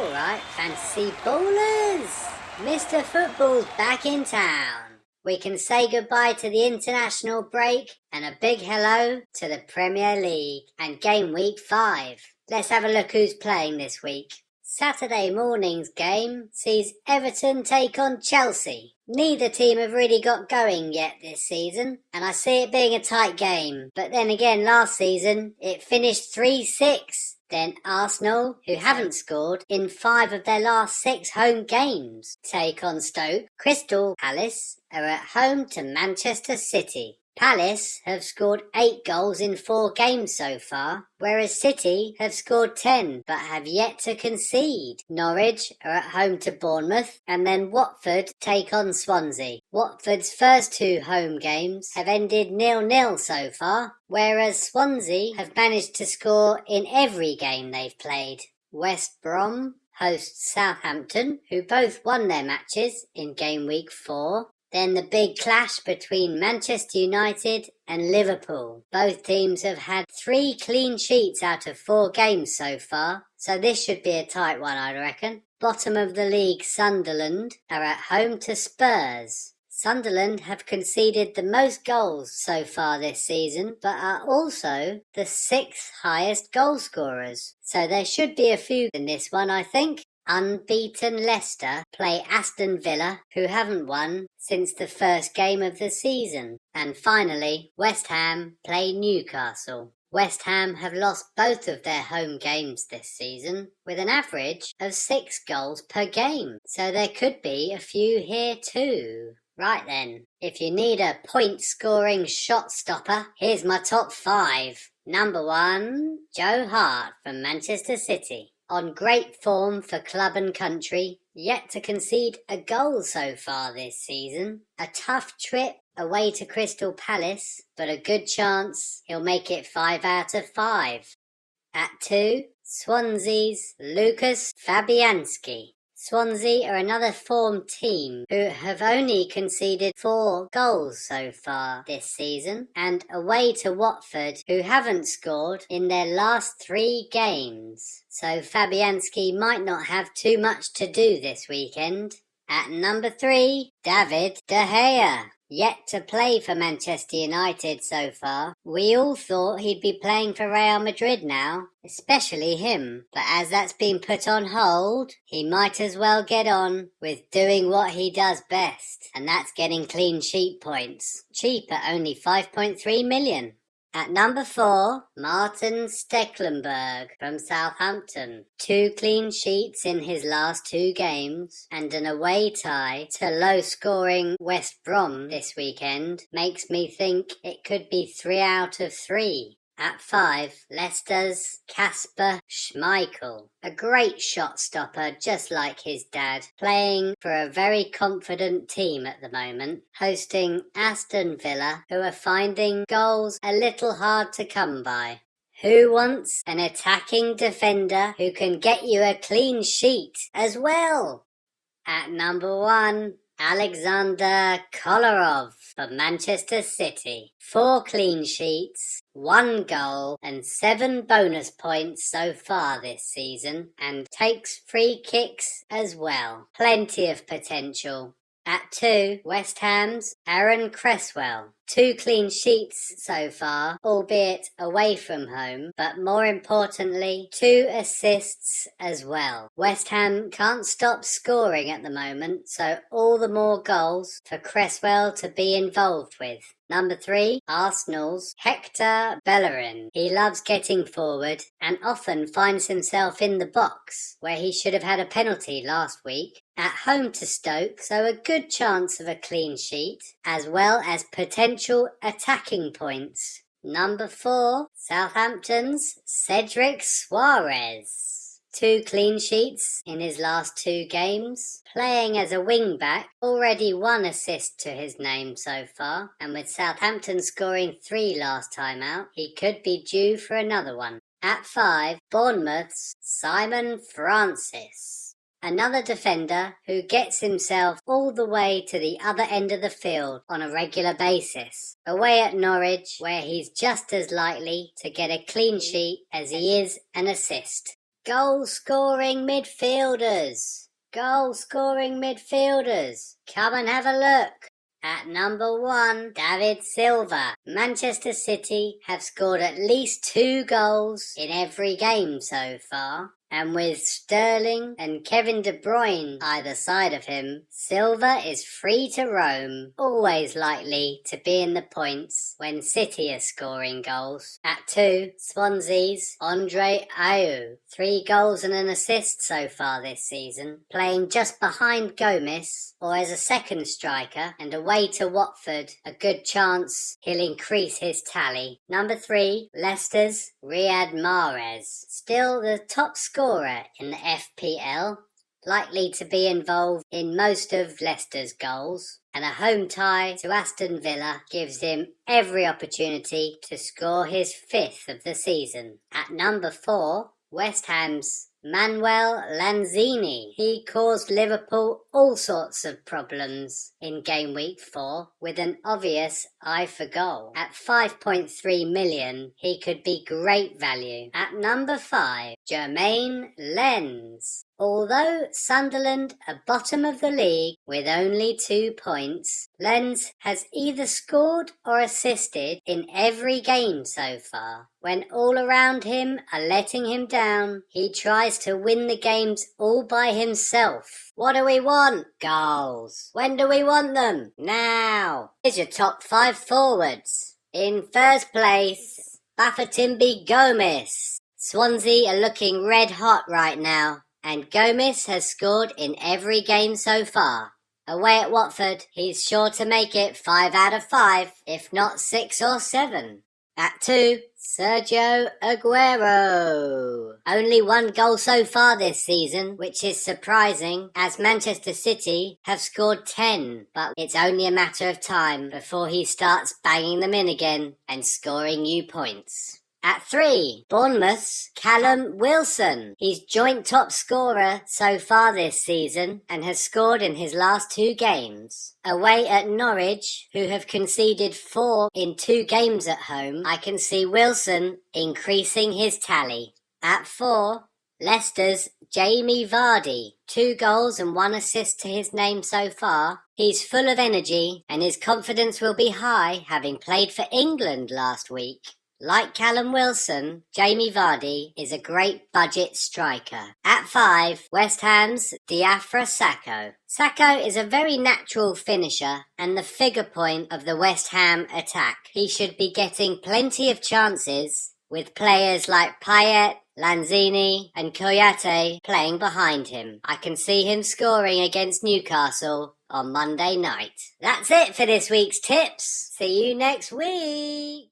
Alright, fantasy ballers! Mr. Football's back in town. We can say goodbye to the international break and a big hello to the Premier League and Game Week 5. Let's have a look who's playing this week. Saturday morning's game sees Everton take on Chelsea. Neither team have really got going yet this season, and I see it being a tight game. But then again, last season, it finished 3-6. Then Arsenal, who haven't scored in 5 of their last 6 home games, take on Stoke. Crystal Palace are at home to Manchester City. Palace have scored 8 goals in 4 games so far, whereas City have scored 10 but have yet to concede. Norwich are at home to Bournemouth, and then Watford take on Swansea. Watford's first 2 home games have ended 0-0 so far, whereas Swansea have managed to score in every game they've played. West Brom hosts Southampton, who both won their matches in Game Week 4. Then the big clash between Manchester United and Liverpool. Both teams have had 3 clean sheets out of 4 games so far, so this should be a tight one, I reckon. Bottom of the league, Sunderland are at home to Spurs. Sunderland have conceded the most goals so far this season, but are also the 6th highest goal scorers. So there should be a few in this one, I think. Unbeaten Leicester play Aston Villa, who haven't won since the first game of the season. And finally, West Ham play Newcastle. West Ham have lost both of their home games this season, with an average of 6 goals per game. So there could be a few here too. Right then, if you need a point-scoring shot stopper, here's my top 5. Number 1, Joe Hart from Manchester City. On great form for club and country, yet to concede a goal so far this season. A tough trip away to Crystal Palace, but a good chance he'll make it 5 out of 5. At 2, Swansea's Lucas Fabianski. Swansea are another form team who have only conceded 4 goals so far this season, and away to Watford, who haven't scored in their last 3 games. So Fabianski might not have too much to do this weekend. At number 3, David De Gea. Yet to play for Manchester United so far. We all thought he'd be playing for Real Madrid now, especially him. But as that's been put on hold, he might as well get on with doing what he does best, and that's getting clean sheet points. Cheap at only 5.3 million. At number 4, Martin Stecklenburg from Southampton. 2 clean sheets in his last 2 games and an away tie to low-scoring West Brom this weekend makes me think it could be 3 out of 3. At 5, Leicester's Kasper Schmeichel. A great shot stopper just like his dad, playing for a very confident team at the moment, hosting Aston Villa, who are finding goals a little hard to come by. Who wants an attacking defender who can get you a clean sheet as well? At number 1, Alexander Kolarov for Manchester City. 4 clean sheets, 1 goal and 7 bonus points so far this season, and takes free kicks as well. Plenty of potential. At 2, West Ham's Aaron Cresswell. 2 clean sheets so far, albeit away from home, but more importantly, 2 assists as well. West Ham can't stop scoring at the moment, so all the more goals for Cresswell to be involved with. Number 3, Arsenal's Hector Bellerin. He loves getting forward and often finds himself in the box, where he should have had a penalty last week. At home to Stoke, so a good chance of a clean sheet, as well as potential attacking points. Number 4, Southampton's Cedric Suarez. 2 clean sheets in his last 2 games. Playing as a wing-back, already 1 assist to his name so far, and with Southampton scoring 3 last time out, he could be due for another one. At 5, Bournemouth's Simon Francis. Another defender who gets himself all the way to the other end of the field on a regular basis. Away at Norwich, where he's just as likely to get a clean sheet as he is an assist. Goal-scoring midfielders. Goal-scoring midfielders. Come and have a look. At number 1, David Silva. Manchester City have scored at least 2 goals in every game so far. And with Sterling and Kevin De Bruyne either side of him, Silva is free to roam, always likely to be in the points when City are scoring goals. At 2, Swansea's Andre Ayew. 3 goals and an assist so far this season, playing just behind Gomez or as a second striker, and away to Watford, a good chance he'll increase his tally. Number 3, Leicester's Riyad Mahrez. Still the top scorer in the FPL, likely to be involved in most of Leicester's goals, and a home tie to Aston Villa gives him every opportunity to score his 5th of the season. At number 4, West Ham's Manuel Lanzini. He caused Liverpool all sorts of problems in Gameweek 4 with an obvious eye for goal. At 5.3 million, he could be great value. At number 5, Jermaine Lens. Although Sunderland are bottom of the league with only 2 points, Lens has either scored or assisted in every game so far. When all around him are letting him down, he tries to win the games all by himself. What do we want? Goals. When do we want them? Now. Here's your top 5 forwards. In first place, Bafétimbi Gomez. Swansea are looking red hot right now, and Gomez has scored in every game so far. Away at Watford, he's sure to make it 5 out of 5, if not 6 or 7. At 2, Sergio Aguero. Only 1 goal so far this season, which is surprising, as Manchester City have scored 10, but it's only a matter of time before he starts banging them in again and scoring you points. At 3, Bournemouth's Callum Wilson. He's joint top scorer so far this season and has scored in his last 2 games. Away at Norwich, who have conceded 4 in 2 games at home, I can see Wilson increasing his tally. At 4, Leicester's Jamie Vardy. 2 goals and 1 assist to his name so far. He's full of energy and his confidence will be high, having played for England last week. Like Callum Wilson, Jamie Vardy is a great budget striker. At 5, West Ham's Diafra Sakho. Sakho is a very natural finisher and the figure point of the West Ham attack. He should be getting plenty of chances with players like Payet, Lanzini and Koyate playing behind him. I can see him scoring against Newcastle on Monday night. That's it for this week's tips. See you next week.